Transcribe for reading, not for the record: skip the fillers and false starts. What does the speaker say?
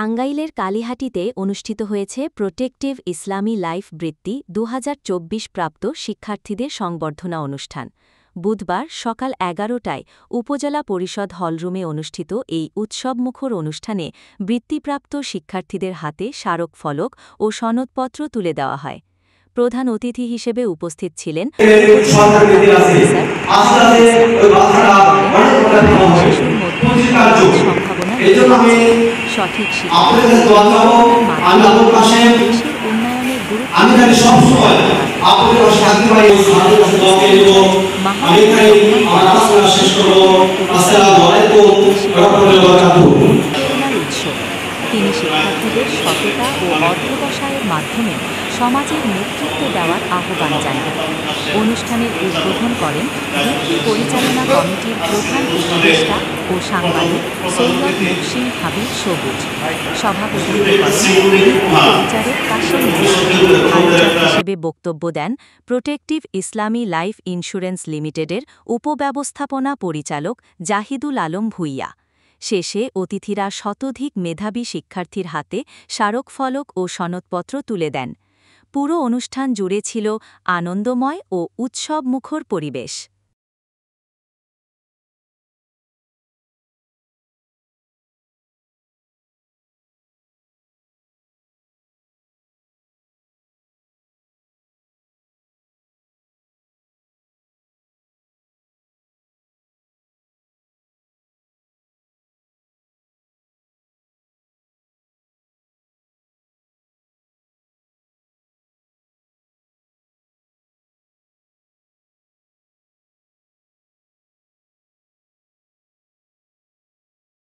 টাঙ্গাইলের কালিহাটিতে অনুষ্ঠিত হয়েছে প্রোটেক্টিভ ইসলামী লাইফ বৃত্তি ২০২৪ প্রাপ্ত শিক্ষার্থীদের সংবর্ধনা অনুষ্ঠান। বুধবার সকাল ১১টায় উপজেলা পরিষদ হলরুমে অনুষ্ঠিত এই উৎসবমুখর অনুষ্ঠানে বৃত্তিপ্রাপ্ত শিক্ষার্থীদের হাতে স্মারক ফলক ও সনদপত্র তুলে দেওয়া হয়। প্রধান অতিথি হিসেবে উপস্থিত ছিলেন শিশুর মধ্যে সম্ভাবনা সঠিক শিক্ষা দেশের উন্নয়নের প্রেরণার উৎস। তিনি শিক্ষার্থীদের সততা ও অধ্যবসায়ের মাধ্যমে সমাজের নেতৃত্ব দেওয়ার আহ্বান জানান। অনুষ্ঠানের উদ্বোধন করেন বৃত্তি পরিচালনা কমিটির প্রধান উপদেষ্টা ও সাংবাদিক সৈয়দ মুহসিন হাবিব সবুজ। সভাপতিত্ব করেন পরিচালক কাশেম আলোচক হিসেবে বক্তব্য দেন প্রোটেক্টিভ ইসলামী লাইফ ইন্স্যুরেন্স লিমিটেডের উপব্যবস্থাপনা পরিচালক জাহিদুল আলম ভূঁইয়া। শেষে অতিথিরা শতাধিক মেধাবী শিক্ষার্থীর হাতে স্মারকফলক ও সনদপত্র তুলে দেন। পুরো অনুষ্ঠান জুড়ে ছিল আনন্দময় ও উৎসবমুখর পরিবেশ।